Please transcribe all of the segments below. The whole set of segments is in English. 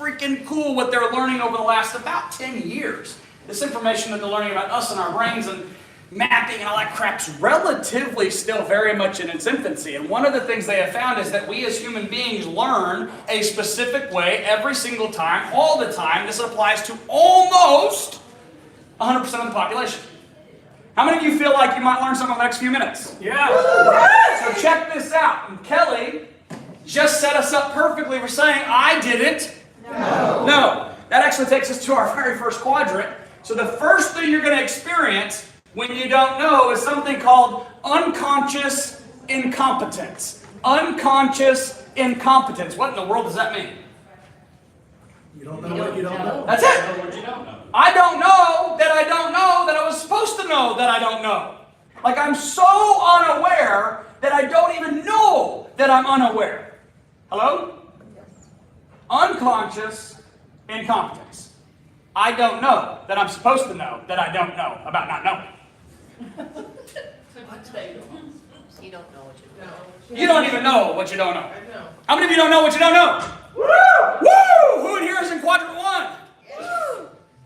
freaking cool what they're learning over the last about 10 years. This information that they're learning about us and our brains and mapping and all that crap's relatively still very much in its infancy. And one of the things they have found is that we as human beings learn a specific way every single time, all the time. This applies to almost 100% of the population. How many of you feel like you might learn something in the next few minutes? Yeah. So check this out. And Kelly just set us up perfectly for saying, I didn't. No. That actually takes us to our very first quadrant. So the first thing you're going to experience when you don't know is something called unconscious incompetence. Unconscious incompetence. What in the world does that mean? You don't know what you don't know. That's it. I don't know that I was supposed to know that I don't know. Like I'm so unaware that I don't even know that I'm unaware. Hello? Unconscious incompetence. I don't know that I'm supposed to know that I don't know about not knowing. You don't know what you don't know. You don't even know what you don't know. How many of you don't know what you don't know? Woo! Woo! Who in here is in quadrant 1?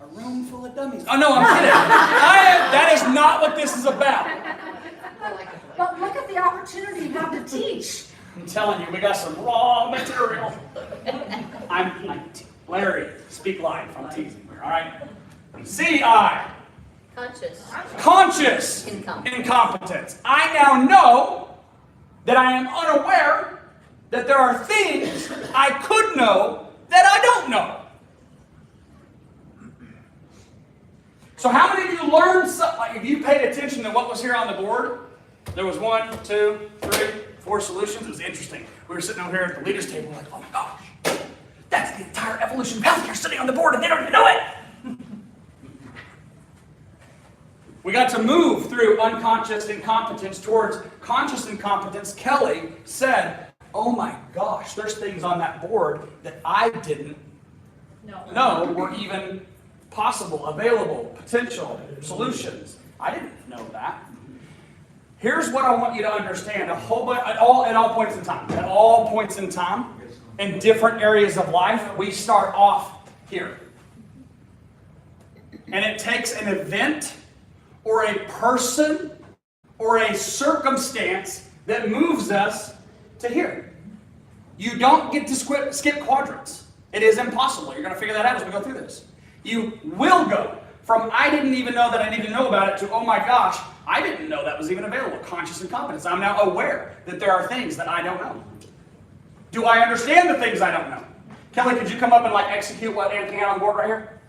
A room full of dummies. Oh no, I'm kidding. That is not what this is about. But look at the opportunity you have to teach. I'm telling you, we got some raw material. Larry, speak live. I'm teasing here, all right? C-I. Conscious incompetence. I now know that I am unaware that there are things I could know that I don't know. So how many of you learned something? Like if you paid attention to what was here on the board, there was 1, 2, 3, 4 solutions. It was interesting. We were sitting over here at the leaders' table like, oh my gosh, that's the entire evolution of healthcare sitting on the board and they don't even know it. We got to move through unconscious incompetence towards conscious incompetence. Kelly said, oh my gosh, there's things on that board that I didn't know were even possible, available, potential solutions. I didn't know that. Here's what I want you to understand. At all points in time, in different areas of life, we start off here. And it takes an event or a person or a circumstance that moves us to here. You don't get to skip quadrants. It is impossible. You're going to figure that out as we go through this. You will go from I didn't even know that I needed to know about it to oh my gosh, I didn't know that was even available. Conscious incompetence. I'm now aware that there are things that I don't know. Do I understand the things I don't know? Kelly, could you come up and like execute what Anthony had on the board right here?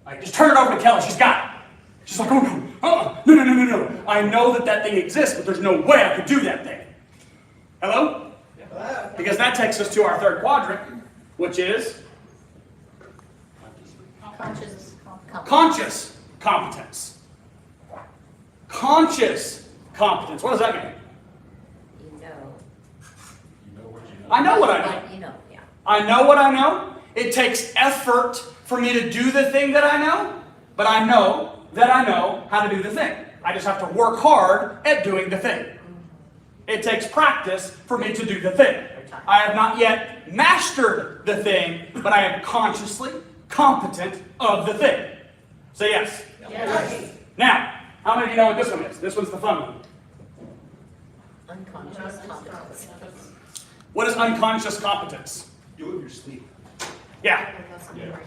Like just turn it over to Kelly. She's got it. She's like, oh no, no. I know that thing exists, but there's no way I could do that thing. Hello? Yeah. Because that takes us to our third quadrant, which is conscious competence. Conscious competence. What does that mean? You know. I know what I know. You know, yeah. I know what I know. It takes effort for me to do the thing that I know, but I know that I know how to do the thing. I just have to work hard at doing the thing. It takes practice for me to do the thing. I have not yet mastered the thing, but I am consciously competent of the thing. Say yes. Yes. Now, how many of you know what this one is? This one's the fun one. Unconscious competence. What is unconscious competence? Do it in your sleep. Yeah.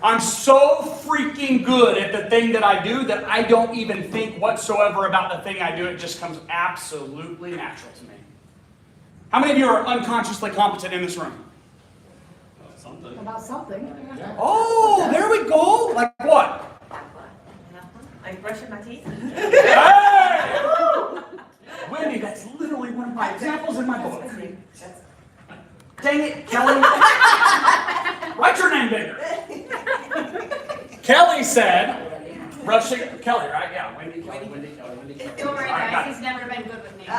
I'm so freaking good at the thing that I do that I don't even think whatsoever about the thing I do. It just comes absolutely natural to me. How many of you are unconsciously competent in this room? About something. Oh, there we go. Like what? I'm brushing my teeth. Hey! Wendy, that's literally one of my examples in my book. Dang it, Kelly. Write your name bigger. Kelly said, brushing, Kelly, right? Yeah, Wendy, Kelly. Don't worry, guys. He's never been good with names.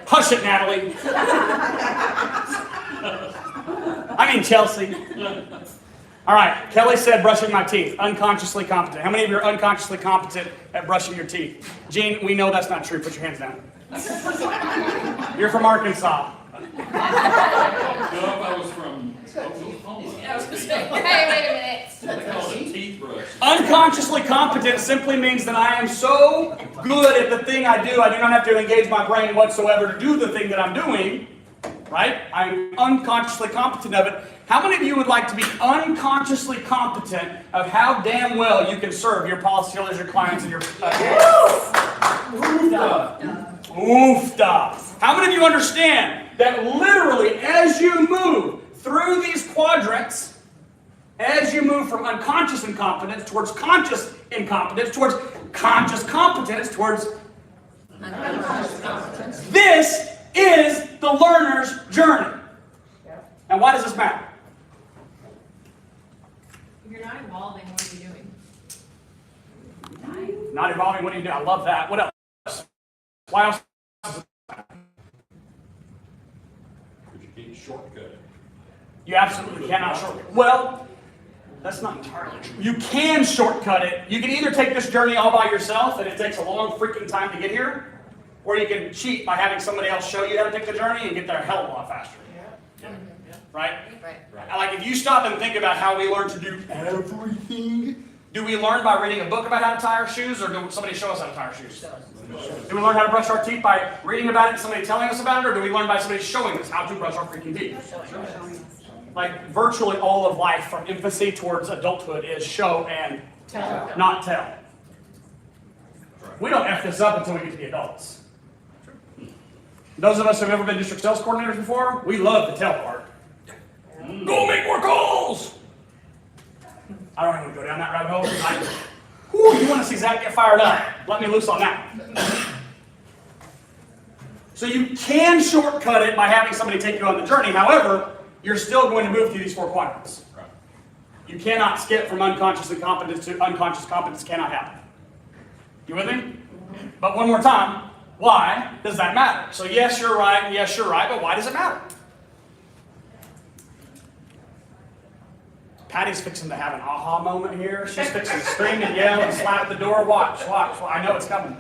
Hush it, Natalie. I mean Chelsea. All right, Kelly said brushing my teeth, unconsciously competent. How many of you are unconsciously competent at brushing your teeth? Gene, we know that's not true. Put your hands down. You're from Arkansas. No, if I was from Yeah, I was gonna say. Hey, wait a minute. They call it a teeth brush. Unconsciously competent simply means that I am so good at the thing I do not have to engage my brain whatsoever to do the thing that I'm doing, right? I'm unconsciously competent of it. How many of you would like to be unconsciously competent of how damn well you can serve your policyholders, your clients, and your... Oofda. How many of you understand that literally as you move through these quadrants, as you move from unconscious incompetence towards conscious incompetence, towards conscious competence, towards this is the learner's journey. And why does this matter? If you're not evolving, what are you doing? Not evolving, what do you do? I love that. What else? Why else? Because you can't shortcut it. You absolutely cannot shortcut. Well, that's not entirely true. You can shortcut it. You can either take this journey all by yourself and it takes a long freaking time to get here, or you can cheat by having somebody else show you how to take the journey and get there a hell of a lot faster. Right? Like if you stop and think about how we learn to do everything, do we learn by reading a book about how to tie our shoes, or do somebody show us how to tie our shoes? Do we learn how to brush our teeth by reading about it and somebody telling us about it, or do we learn by somebody showing us how to brush our freaking teeth? Like virtually all of life from infancy towards adulthood is show and not tell. We don't F this up until we get to the adults. Those of us who have ever been district sales coordinators before, we love the tell part. Go make more calls! I don't even want to go down that rabbit hole. You want to see Zach get fired up? Let me loose on that. So you can shortcut it by having somebody take you on the journey. However, you're still going to move through these four quadrants. You cannot skip from unconscious incompetence to unconscious competence. Cannot happen. You with me? But one more time, why does that matter? So yes, you're right, but why does it matter? Patty's fixing to have an aha moment here. She's fixing to scream and yell and slap the door. Watch. I know it's coming.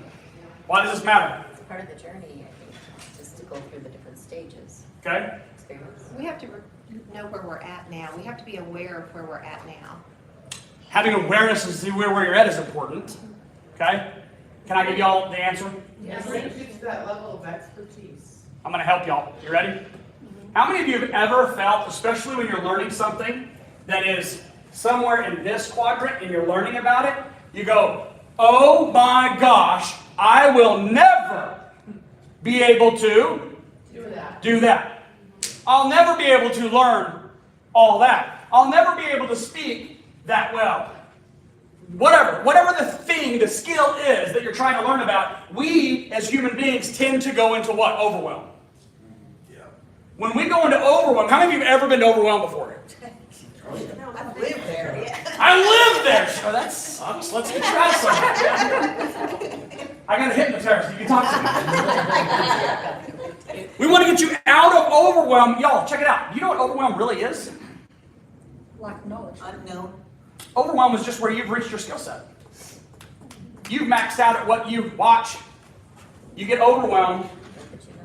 Why does this matter? It's part of the journey, I think, just to go through the different stages. Okay? Experience. We have to know where we're at now. We have to be aware of where we're at now. Having awareness and see where you're at is important. Okay? Can I give y'all the answer? Yes, it's that level of expertise. I'm going to help y'all. You ready? How many of you have ever felt, especially when you're learning something that is somewhere in this quadrant and you're learning about it, you go, oh my gosh, I will never be able to do that. I'll never be able to learn all that. I'll never be able to speak that well. Whatever the thing, the skill is that you're trying to learn about, we as human beings tend to go into what? Overwhelm. When we go into overwhelm, how many of you have ever been overwhelmed before? I've lived there, yeah. I live there! So that sucks. Let's get you out somewhere. I got a hypnotherapist. You can talk to me. We want to get you out of overwhelm. Y'all, check it out. You know what overwhelm really is? Like knowledge. Unknown. Overwhelm is just where you've reached your skill set. You've maxed out at what you watch. You get overwhelmed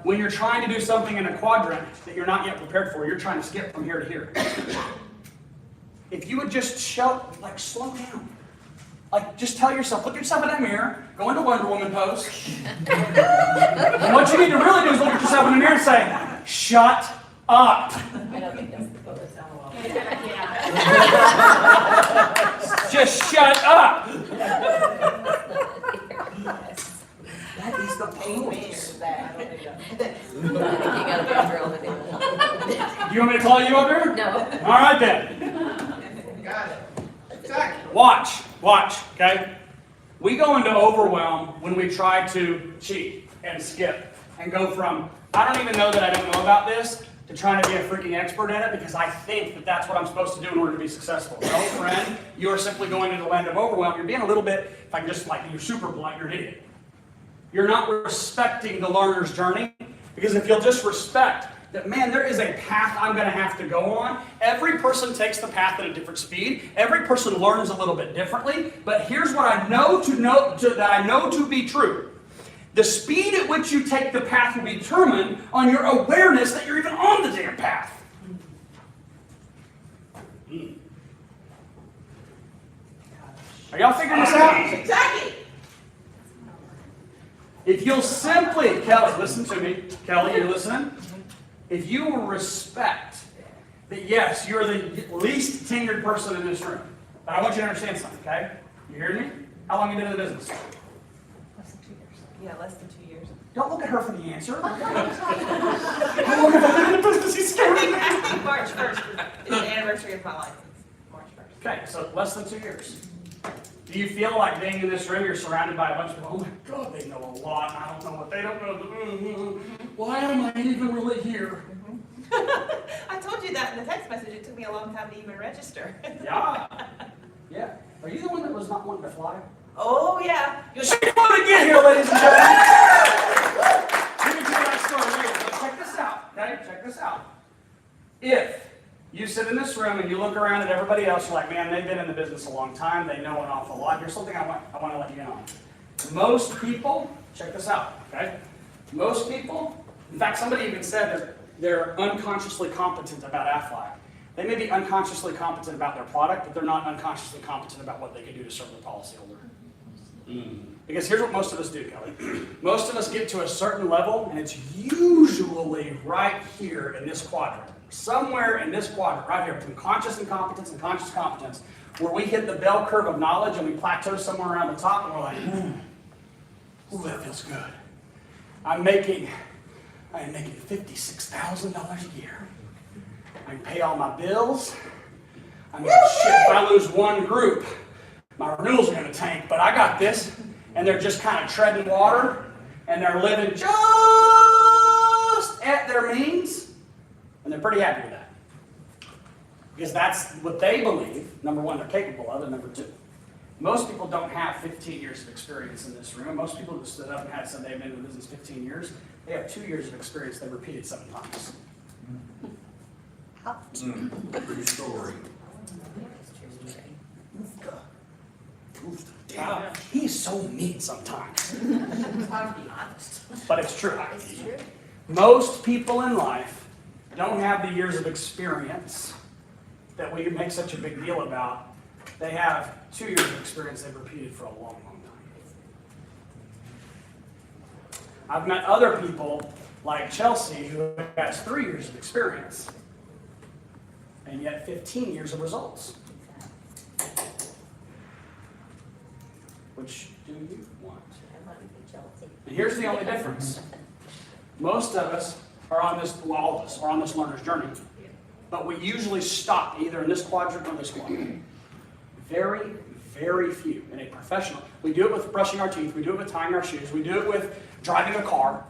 when you're trying to do something in a quadrant that you're not yet prepared for. You're trying to skip from here to here. If you would just slow down. Like, just tell yourself, look at yourself in that mirror, go into Wonder Woman pose. And what you need to really do is look at yourself in the mirror and say, shut up. I don't think that's the pose. Yeah. Just shut up. That is the pose. You gotta be under all the day. Do you want me to call you up here? No. All right then. Got it. Check. Watch, okay? We go into overwhelm when we try to cheat and skip and go from, I don't even know that I don't know about this, to trying to be a freaking expert at it because I think that that's what I'm supposed to do in order to be successful. No, friend, you are simply going into the land of overwhelm. You're being a little bit, if I can just you're super blunt, you're an idiot. You're not respecting the learner's journey because if you'll just respect that, man, there is a path I'm going to have to go on. Every person takes the path at a different speed. Every person learns a little bit differently. But here's what I know to be true. The speed at which you take the path will be determined on your awareness that you're even on the damn path. Are y'all figuring this out? Jackie. If you'll simply, Kelly, listen to me. Kelly, you're listening? If you will respect that, yes, you're the least tenured person in this room. But I want you to understand something, okay? You hear me? How long have you been in the business? Yeah, less than 2 years. Don't look at her for the answer. How long have I been in the business? He's scared me. March 1st is the anniversary of my license. March 1st. Okay, so less than 2 years. Do you feel like being in this room, you're surrounded by a bunch of people, oh my God, they know a lot, and I don't know what they don't know. Why am I even really here? I told you that in the text message. It took me a long time to even register. Yeah. Yeah. Are you the one that was not wanting to fly? Oh, yeah. She wanted to get here, ladies and gentlemen. Let me tell you that story later, but check this out, okay? Check this out. If you sit in this room and you look around at everybody else, you're like, man, they've been in the business a long time, they know an awful lot. Here's something I want to let you in on. Most people, check this out, okay? Most people, in fact, somebody even said that they're unconsciously competent about Aflac. They may be unconsciously competent about their product, but they're not unconsciously competent about what they can do to serve the policyholder. Because here's what most of us do, Kelly. Most of us get to a certain level, and it's usually right here in this quadrant. Somewhere in this quadrant, right here, between conscious incompetence and conscious competence, where we hit the bell curve of knowledge and we plateau somewhere around the top, and we're like, ooh, that feels good. I am making $56,000 a year. I can pay all my bills. I mean, shit, if I lose one group, my renewals are going to tank, but I got this. And they're just kind of treading water, and they're living just at their means, and they're pretty happy with that. Because that's what they believe, number one, they're capable of, and number two. Most people don't have 15 years of experience in this room. Most people who stood up and said they've been in the business 15 years, they have 2 years of experience they've repeated 7 times. True story. Damn, he's so mean sometimes. But it's true. Most people in life don't have the years of experience that we make such a big deal about. They have 2 years of experience they've repeated for a long, long time. I've met other people like Chelsea who has 3 years of experience and yet 15 years of results. Which do you want? And here's the only difference. Most of us are on this, well, all of us are on this learner's journey, but we usually stop either in this quadrant or this quadrant. Very, very few in a professional. We do it with brushing our teeth, we do it with tying our shoes, we do it with driving a car.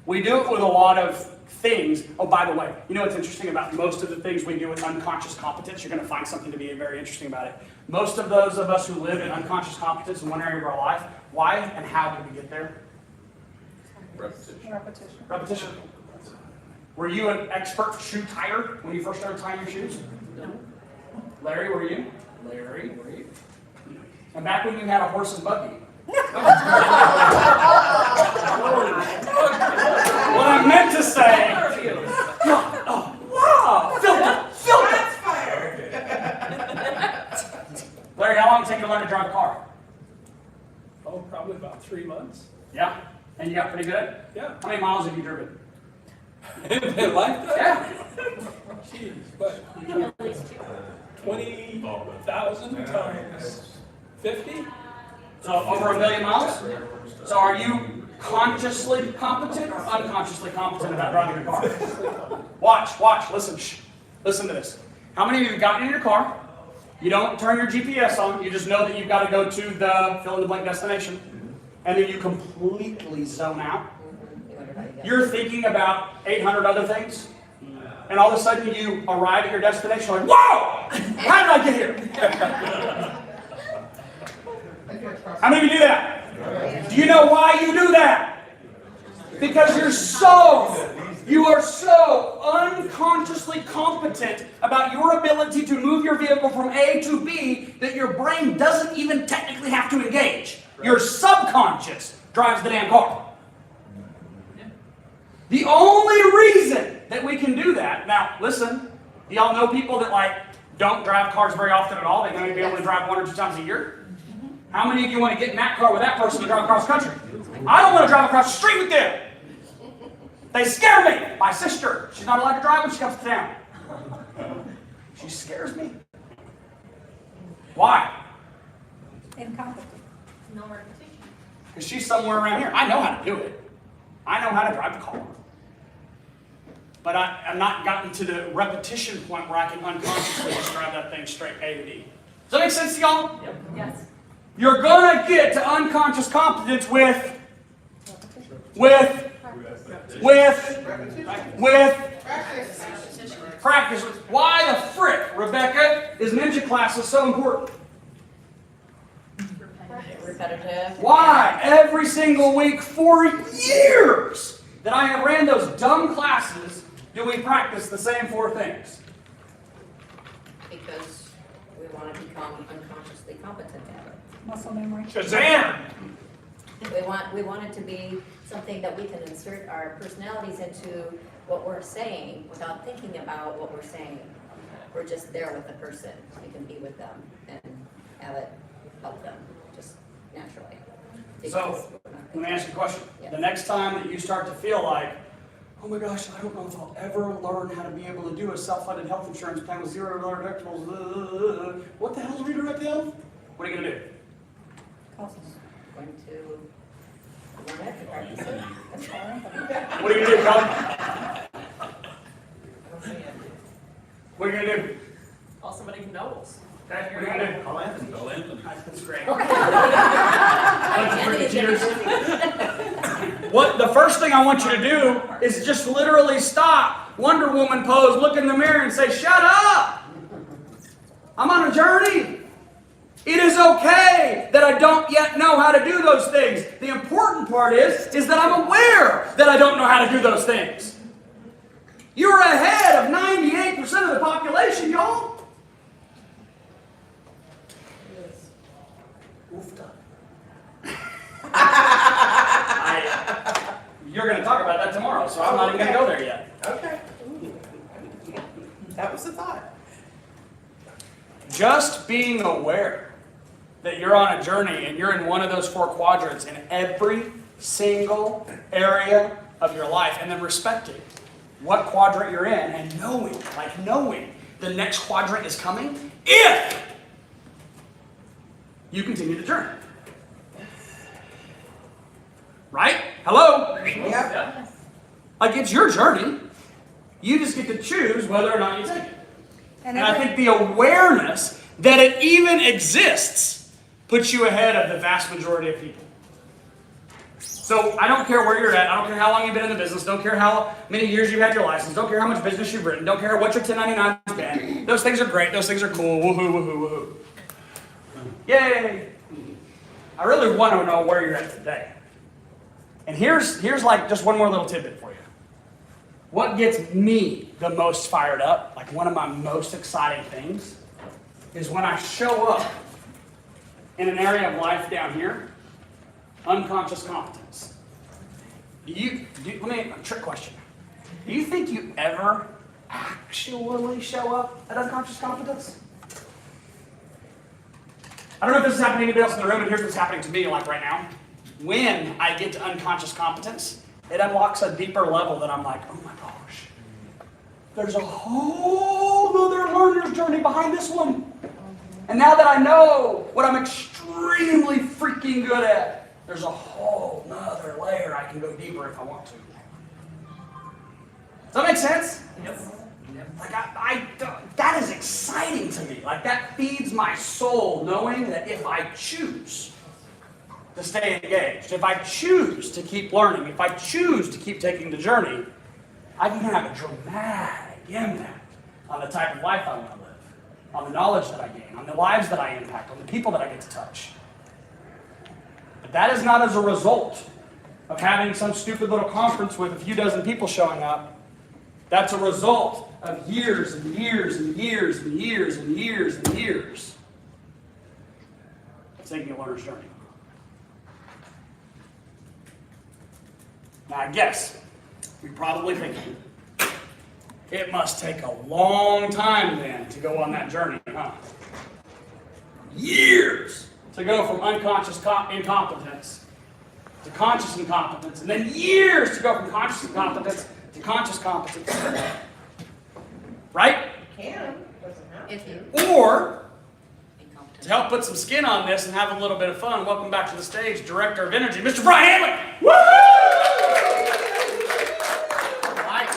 We do it with a lot of things. Oh, by the way, you know what's interesting about most of the things we do with unconscious competence? You're going to find something to be very interesting about it. Most of those of us who live in unconscious competence in one area of our life, why and how did we get there? Repetition. Were you an expert shoe tire when you first started tying your shoes? No. Larry, were you? Larry, were you? And back when you had a horse and buggy? What I meant to say, oh, wow, filter. Larry, how long did it take you to learn to drive a car? Oh, probably about 3 months. Yeah? And you got pretty good? Yeah. How many miles have you driven? Like that? Yeah. Jeez, but 20,000 times 50? So over 1 million miles? So are you consciously competent or unconsciously competent about driving a car? Watch, listen, listen to this. How many of you have gotten in your car? You don't turn your GPS on, you just know that you've got to go to the fill-in-the-blank destination, and then you completely zone out. You're thinking about 800 other things, and all of a sudden you arrive at your destination like, whoa! How did I get here? How many of you do that? Do you know why you do that? Because you are so unconsciously competent about your ability to move your vehicle from A to B that your brain doesn't even technically have to engage. Your subconscious drives the damn car. The only reason that we can do that, now listen, y'all know people that don't drive cars very often at all? They may be able to drive 1 or 2 times a year? How many of you want to get in that car with that person and drive across the country? I don't want to drive across the street with them. They scare me. My sister, she's not allowed to drive when she comes to town. She scares me. Why? Incompetent. No repetition. Because she's somewhere around here. I know how to do it. I know how to drive the car. But I'm not gotten to the repetition point where I can unconsciously just drive that thing straight A to D. Does that make sense to y'all? Yes. You're going to get to unconscious competence with practice. Why the frick, Rebecca, is ninja classes so important? Repetitive. Why? Every single week for years that I have ran those dumb classes, do we practice the same 4 things? Because we want to become unconsciously competent at it. Muscle memory. Shazam! We want it to be something that we can insert our personalities into what we're saying without thinking about what we're saying. We're just there with the person. We can be with them and have it help them just naturally. So, let me ask you a question. The next time that you start to feel like, oh my gosh, I don't know if I'll ever learn how to be able to do a self-funded health insurance plan with $0 deductibles, what the hell is redirect health? What are you going to do? Going to learn it and practice it. What are you going to do, Colin? What are you going to do? Call somebody who knows. Okay, what are you going to do? Call Anthony. That's great. Anthony's Cheers. gonna be- What the first thing I want you to do is just literally stop, Wonder Woman pose, look in the mirror and say, shut up! I'm on a journey. It is okay that I don't yet know how to do those things. The important part is that I'm aware that I don't know how to do those things. You're ahead of 98% of the population, y'all. You're going to talk about that tomorrow, so I'm not even going to go there yet. Okay. That was the thought. Just being aware that you're on a journey and you're in one of those 4 quadrants in every single area of your life, and then respecting what quadrant you're in and knowing the next quadrant is coming if you continue the journey. Right? Hello? Yep. Like, it's your journey. You just get to choose whether or not you take it. And I think the awareness that it even exists puts you ahead of the vast majority of people. So I don't care where you're at. I don't care how long you've been in the business. Don't care how many years you've had your license. Don't care how much business you've written. Don't care what your 1099's been. Those things are great. Those things are cool. Woohoo, woohoo, woohoo. Yay. I really want to know where you're at today. And here's like just one more little tidbit for you. What gets me the most fired up, like one of my most exciting things, is when I show up in an area of life down here, unconscious competence. Let me, a trick question. Do you think you ever actually show up at unconscious competence? I don't know if this is happening to anybody else in the room, and here's what's happening to me like right now. When I get to unconscious competence, it unlocks a deeper level that I'm like, oh my gosh, there's a whole other learner's journey behind this one. And now that I know what I'm extremely freaking good at, there's a whole nother layer I can go deeper if I want to. Does that make sense? Yes. Like that is exciting to me. Like that feeds my soul knowing that if I choose to stay engaged, if I choose to keep learning, if I choose to keep taking the journey, I can have a dramatic impact on the type of life I want to live, on the knowledge that I gain, on the lives that I impact, on the people that I get to touch. But that is not as a result of having some stupid little conference with a few dozen people showing up. That's a result of years and years and years and years and years and years of taking a learner's journey. Now, I guess you're probably thinking, it must take a long time then to go on that journey. Years to go from unconscious incompetence to conscious incompetence, and then years to go from conscious incompetence to conscious competence. Right? Can, doesn't have If you, Or, to help put some skin on this and have a little bit of fun, welcome back to the stage, Director of Energy, Mr. Brian Hanley. Alright,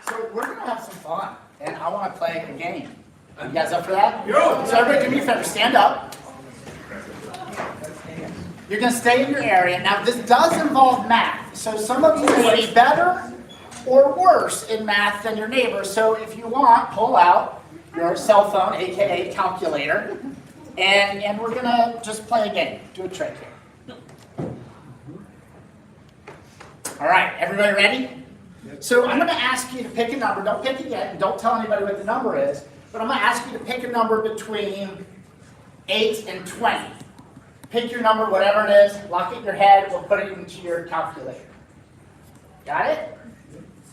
so we're gonna have some fun, and I wanna play a game. You guys up for that? Yo. So everybody do me a favor, stand up. You're gonna stay in your area. Now this does involve math, so some of you may be better or worse in math than your neighbors. So if you want, pull out your cell phone, aka calculator, and we're gonna just play a game, do a trick here. Alright, everybody ready? So I'm gonna ask you to pick a number, don't pick it yet, and don't tell anybody what the number is, but I'm gonna ask you to pick a number between 8 and 20. Pick your number, whatever it is, lock it in your head, we'll put it into your calculator. Got it?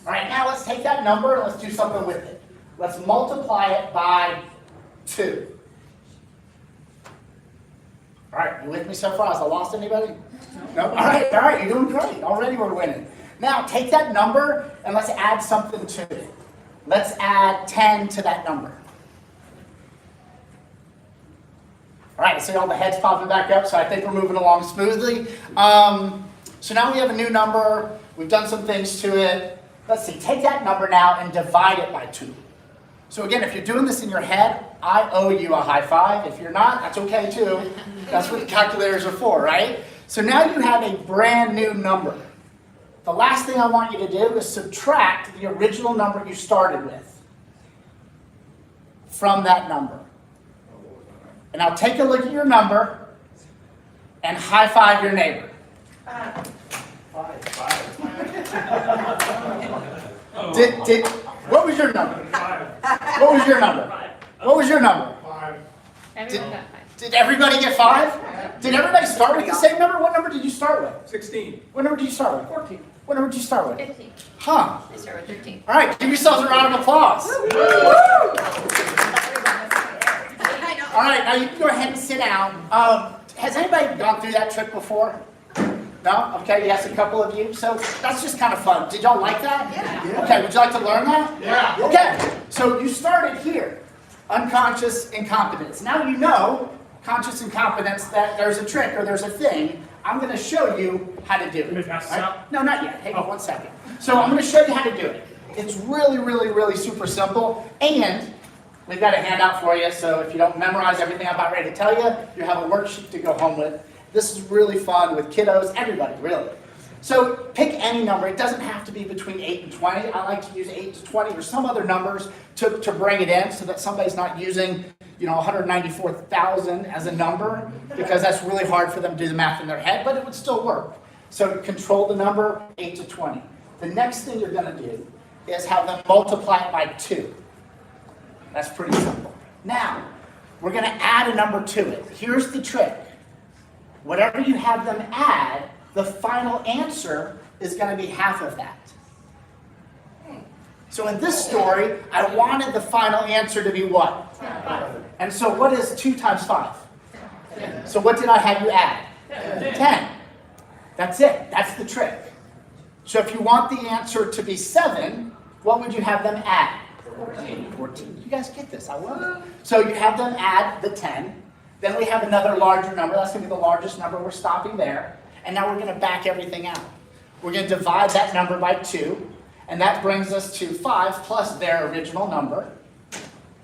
Alright, now let's take that number and let's do something with it. Let's multiply it by 2. Alright, you with me so far? Has I lost anybody? No? Alright, you're doing great. Already we're winning. Now take that number and let's add something to it. Let's add 10 to that number. Alright, I see all the heads popping back up, so I think we're moving along smoothly. So now we have a new number. We've done some things to it. Let's see, take that number now and divide it by 2. So again, if you're doing this in your head, I owe you a high five. If you're not, that's okay too. That's what the calculators are for, right? So now you have a brand new number. The last thing I want you to do is subtract the original number you started with from that number. And now take a look at your number and high five your neighbor. What was your number? What was your number? What was your number? Did everybody get 5? Did everybody start with the same number? What number did you start with? 16. What number did you start with? 14. What number did you start with? 15. Huh. I start with 13. All right, give yourselves a round of applause. All right, now you can go ahead and sit down. Has anybody gone through that trick before? No? Okay, yes, a couple of you. So that's just kind of fun. Did y'all like that? Yeah. Okay, would you like to learn that? Yeah. Okay, so you started here, unconscious incompetence. Now you know, conscious incompetence, that there's a trick or there's a thing. I'm going to show you how to do it. Let me pass this All right? out. No, not yet. Hang on 1 second. So I'm going to show you how to do it. It's really super simple. And we've got a handout for you, so if you don't memorize everything I'm about ready to tell you, you have a worksheet to go home with. This is really fun with kiddos, everybody, really. So pick any number. It doesn't have to be between 8 and 20. I like to use 8 to 20 or some other numbers to bring it in so that somebody's not using 194,000 as a number, because that's really hard for them to do the math in their head, but it would still work. So control the number 8 to 20. The next thing you're going to do is have them multiply it by 2. That's pretty simple. Now, we're going to add a number to it. Here's the trick. Whatever you have them add, the final answer is going to be half of that. So in this story, I wanted the final answer to be what? 5. And so what is 2 times 5? 10. So what did I have you add? 10. That's it. That's the trick. So if you want the answer to be 7, what would you have them add? 14. You guys get this. I love it. So you have them add the 10. Then we have another larger number. That's going to be the largest number. We're stopping there. And now we're going to back everything out. We're going to divide that number by 2. And that brings us to 5 plus their original number.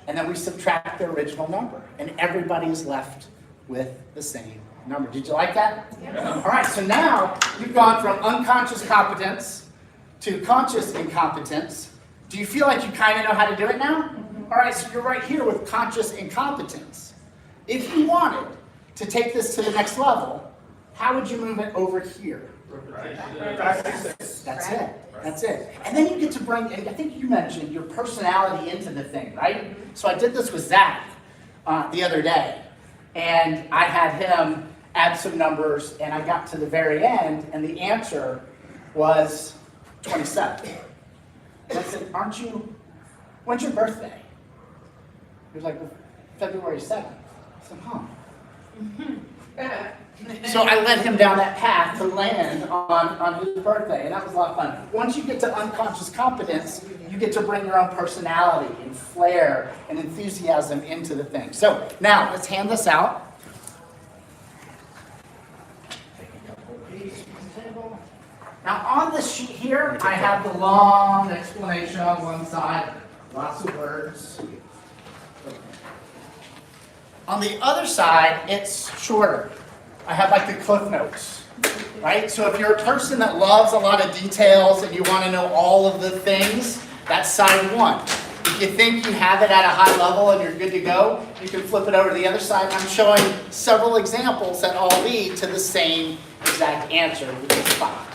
And then we subtract their original number. And everybody is left with the same number. Did you like that? Yeah. All right, so now you've gone from unconscious competence to conscious incompetence. Do you feel like you kind of know how to do it now? All right, so you're right here with conscious incompetence. If you wanted to take this to the next level, how would you move it over here? That's it. That's it. And then you get to bring, I think you mentioned, your personality into the thing, right? So I did this with Zach the other day. And I had him add some numbers, and I got to the very end, and the answer was 27. And I said, when's your birthday? He was like, February 7th. I said, huh. So I led him down that path to land on his birthday, and that was a lot of fun. Once you get to unconscious competence, you get to bring your own personality and flair and enthusiasm into the thing. So now let's hand this out. Now on the sheet here, I have the long explanation on one side, lots of words. On the other side, it's shorter. I have like the cliff notes, right? So if you're a person that loves a lot of details and you want to know all of the things, that's side one. If you think you have it at a high level and you're good to go, you can flip it over to the other side. I'm showing several examples that all lead to the same exact answer, which is 5.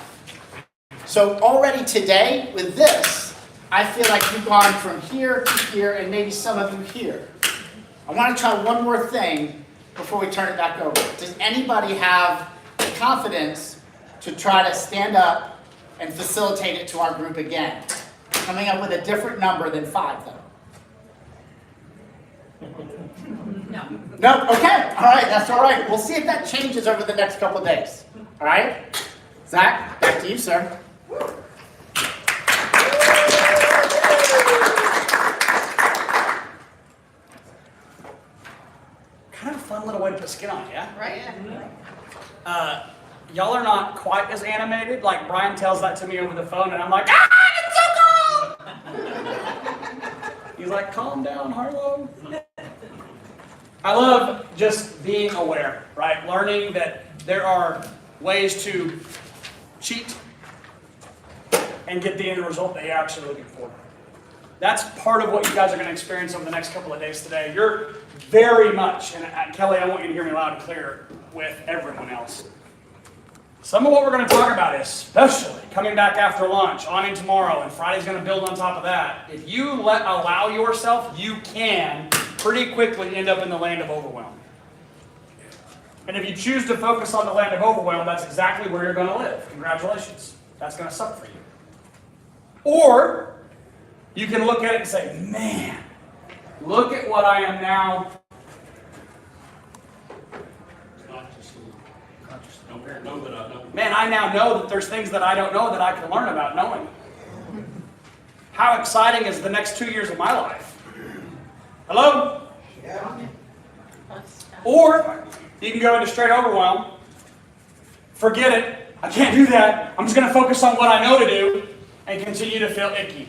So already today with this, I feel like you've gone from here to here and maybe some of you here. I want to try one more thing before we turn it back over. Does anybody have the confidence to try to stand up and facilitate it to our group again? Coming up with a different number than 5, though. No. No? Okay. All right. That's all right. We'll see if that changes over the next couple of days. All right? Zach, back to you, sir. Kind of a fun little way to put skin on it, yeah? Right? Y'all are not quite as animated. Like Brian tells that to me over the phone, and I'm like, ah, it's so cold! He's like, calm down, Harlow. I love just being aware, right? Learning that there are ways to cheat and get the end result that you're actually looking for. That's part of what you guys are going to experience over the next couple of days today. You're very much, and Kelly, I want you to hear me loud and clear with everyone else. Some of what we're going to talk about, especially coming back after lunch, on in tomorrow, and Friday's going to build on top of that. If you allow yourself, you can pretty quickly end up in the land of overwhelm. And if you choose to focus on the land of overwhelm, that's exactly where you're going to live. Congratulations. That's going to suck for you. Or you can look at it and say, man, look at what I am now. Man, I now know that there's things that I don't know that I can learn about knowing. How exciting is the next 2 years of my life? Hello? Yeah. Or you can go into straight overwhelm. Forget it. I can't do that. I'm just going to focus on what I know to do and continue to feel icky.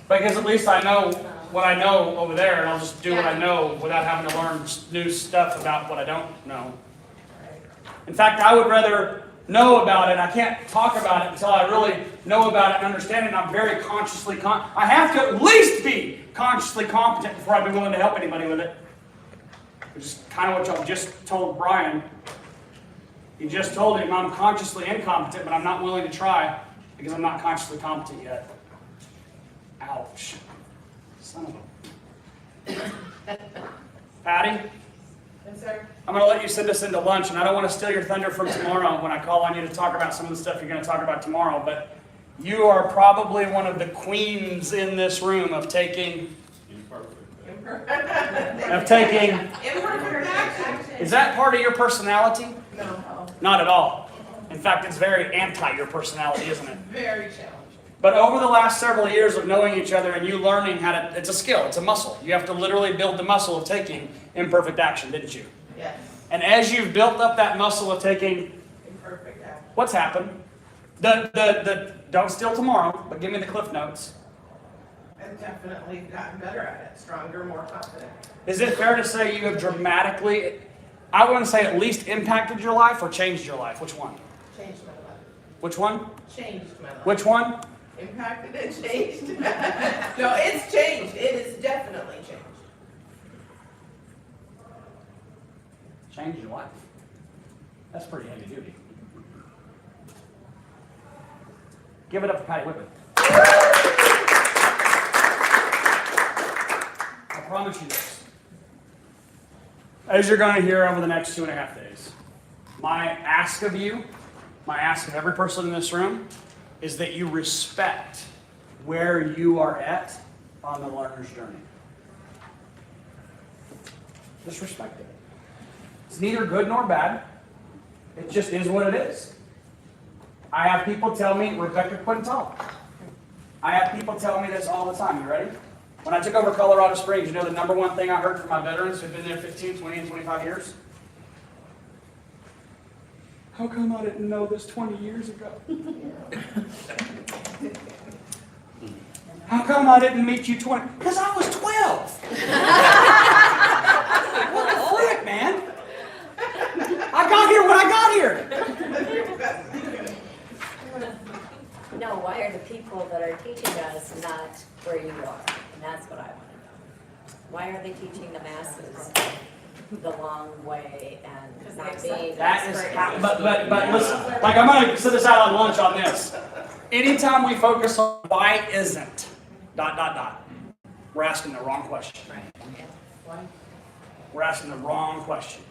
Because at least I know what I know over there, and I'll just do what I know without having to learn new stuff about what I don't know. In fact, I would rather know about it. I can't talk about it until I really know about it and understand it. And I'm very consciously I have to at least be consciously competent before I'd be willing to help anybody with it. Which is kind of what y'all just told Brian. You just told him I'm consciously incompetent, but I'm not willing to try because I'm not consciously competent yet. Ouch. Son of a... Patty? Yes, sir. I'm going to let you send us into lunch, and I don't want to steal your thunder from tomorrow when I call on you to talk about some of the stuff you're going to talk about tomorrow, but you are probably one of the queens in this room of taking... Imperfect action. Is that part of your personality? No. Not at all. In fact, it's very anti your personality, isn't it? Very challenging. But over the last several years of knowing each other and you learning how to, it's a skill, it's a muscle. You have to literally build the muscle of taking imperfect action, didn't you? Yes. And as you've built up that muscle of taking, Imperfect action. what's happened? Don't steal tomorrow, but give me the cliff notes. I've definitely gotten better at it. Stronger, more confident. Is it fair to say you have dramatically, I want to say at least impacted your life or changed your life? Which one? Changed my life. Which one? Changed my life. Which one? Impacted and changed. No, it's changed. It is definitely changed. Changed your life. That's pretty heavy duty. Give it up for Patty Whitman. I promise you this. As you're going to hear over the next 2.5 days, my ask of you, my ask of every person in this room, is that you respect where you are at on the learner's journey. Just respect it. It's neither good nor bad. It just is what it is. I have people tell me, Rebecca Quintal. I have people tell me this all the time. You ready? When I took over Colorado Springs, you know the number one thing I heard from my veterans who've been there 15, 20, and 25 years? How come I didn't know this 20 years ago? How come I didn't meet you 20? Because I was 12. What the frick, man? I got here when I got here. No, why are the people that are teaching us not where you are? And that's what I want to know. Why are they teaching the masses the long way and not being That is expert? how, but listen, like I'm going to sit this out on lunch on this. Anytime we focus on why isn't, ... we're asking the wrong question. We're asking the wrong question.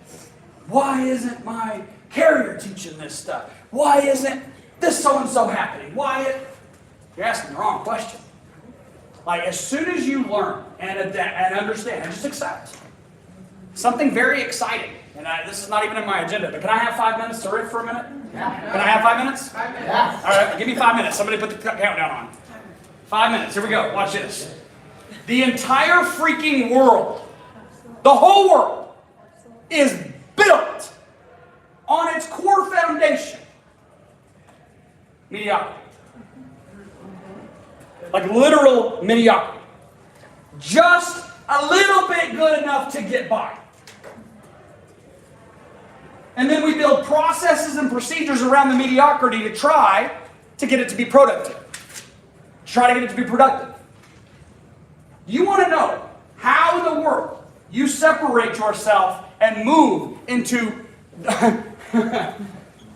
Why isn't my carrier teaching this stuff? Why isn't this so-and-so happening? You're asking the wrong question. Like as soon as you learn and adapt and understand and just accept something very exciting, and this is not even in my agenda, but can I have 5 minutes to riff for a minute? Yeah. Can I have 5 minutes? 5 minutes. Yeah. All right, give me 5 minutes. Somebody put the countdown on. 5 minutes. Here we go. Watch this. The entire freaking world, the whole world, is built on its core foundation. Mediocrity. Like literal mediocrity. Just a little bit good enough to get by. And then we build processes and procedures around the mediocrity to try to get it to be productive. Try to get it to be productive. You want to know how in the world you separate yourself and move into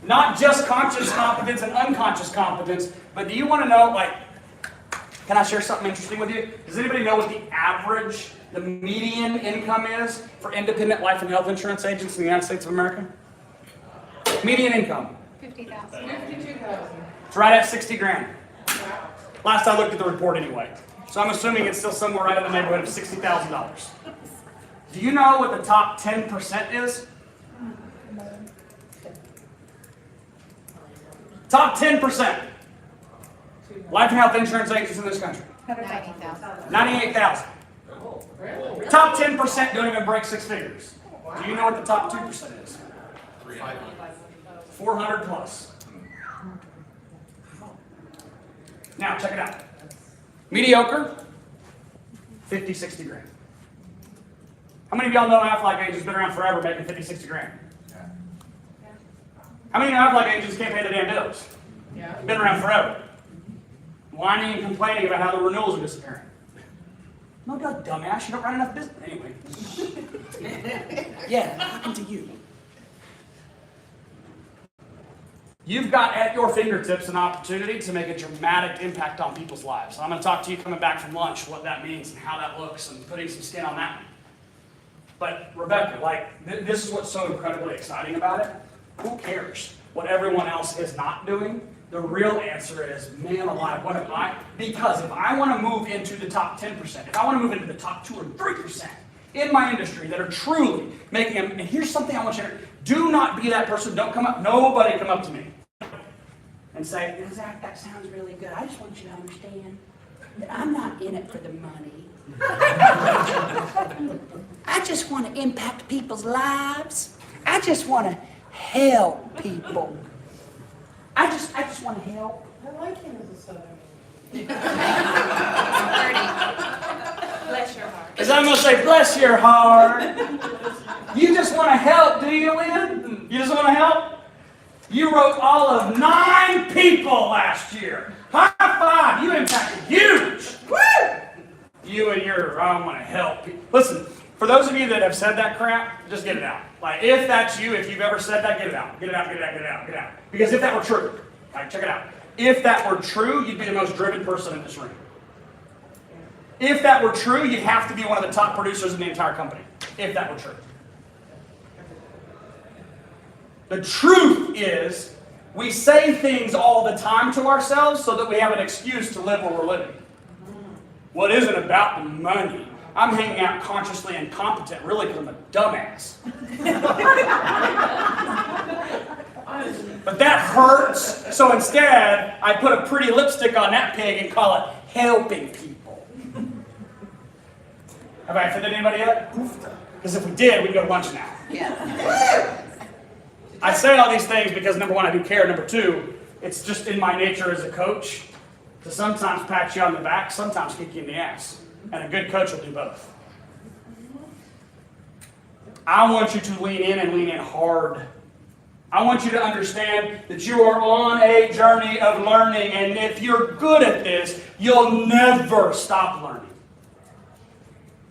not just conscious competence and unconscious competence, but do you want to know, like, can I share something interesting with you? Does anybody know what the average, the median income is for independent life and health insurance agents in the United States of America? Median income. 50,000. It's right at 60 grand. Last I looked at the report anyway. So I'm assuming it's still somewhere right in the neighborhood of $60,000. Do you know what the top 10% is? Top 10%. Life and health insurance agents in this country. 90,000. 98,000. Top 10% don't even break six figures. Do you know what the top 2% is? 400 plus. Now, check it out. Mediocre, 50, 60 grand. How many of y'all know Aflac agents been around forever making 50, 60 grand? How many know Aflac agents can't pay the damn bills? Been around forever. Whining and complaining about how the renewals are disappearing. No, dumbass, you don't run enough business. Anyway. Yeah, what happened to you? You've got at your fingertips an opportunity to make a dramatic impact on people's lives. I'm going to talk to you coming back from lunch, what that means and how that looks and putting some skin on that one. But Rebecca, this is what's so incredibly exciting about it. Who cares what everyone else is not doing? The real answer is, man alive, what am I? Because if I want to move into the top 10%, if I want to move into the top 2 or 3% in my industry that are truly making them, and here's something I want you to do not be that person. Don't come up, nobody come up to me and say, Zach, that sounds really good. I just want you to understand that I'm not in it for the money. I just want to impact people's lives. I just want to help people. I just want to help. I like him as a son. Bless your heart. Because I'm going to say, bless your heart. You just want to help, do you, Lynn? You just want to help? You wrote all of 9 people last year. High five. You impacted huge. Woo! You and your, I want to help people. Listen, for those of you that have said that crap, just get it out. Like, if that's you, if you've ever said that, get it out. Get it out, get it out, get it out, get it out. Because if that were true, like, check it out. If that were true, you'd be the most driven person in this room. If that were true, you'd have to be one of the top producers in the entire company. If that were true. The truth is, we say things all the time to ourselves so that we have an excuse to live where we're living. Well, it isn't about the money. I'm hanging out consciously incompetent, really, because I'm a dumbass. But that hurts, so instead, I put a pretty lipstick on that pig and call it helping people. Have I offended anybody yet? Because if we did, we'd go to lunch now. I say all these things because, number one, I do care. Number two, it's just in my nature as a coach to sometimes pat you on the back, sometimes kick you in the ass. And a good coach will do both. I want you to lean in and lean in hard. I want you to understand that you are on a journey of learning, and if you're good at this, you'll never stop learning.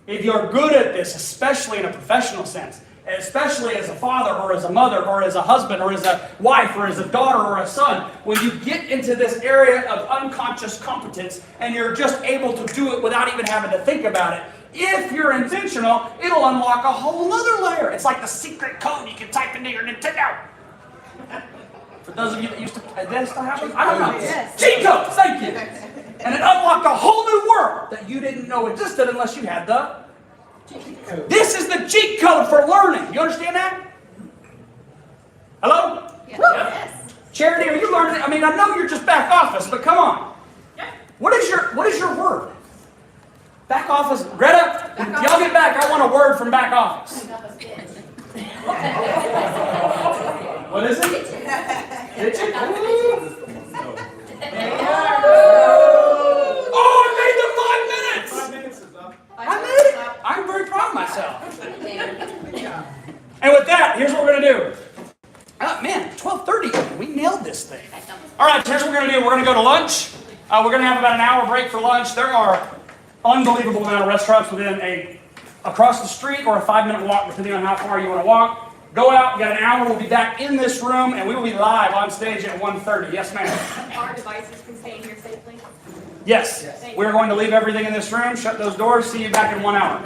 If you're good at this, especially in a professional sense, especially as a father or as a mother or as a husband or as a wife or as a daughter or a son, when you get into this area of unconscious competence and you're just able to do it without even having to think about it, if you're intentional, it'll unlock a whole other layer. It's like the secret code you can type into your Nintendo. For those of you that used to, that still happen? I don't know. Yes. Cheat codes, thank you. And it unlocked a whole new world that you didn't know existed unless you had the cheat code. This is the cheat code for learning. You understand that? Hello? Yes. Charity, are you learning? I mean, I know you're just back office, but come on. What is your word? Back office, Greta, y'all get back. I want a word from back office. What is it? Kitchen? Oh, I made the 5 minutes! 5 minutes is up. I made it! I'm very proud of myself. And with that, here's what we're going to do. Oh, man, 12:30. We nailed this thing. All right, here's what we're going to do. We're going to go to lunch. We're going to have about an hour break for lunch. There are unbelievable amount of restaurants within across the street or a 5-minute walk, depending on how far you want to walk. Go out, you got an hour, we'll be back in this room, and we will be live on stage at 1:30. Yes, ma'am? Our devices can stay in here safely? Yes. We're going to leave everything in this room, shut those doors, see you back in 1 hour.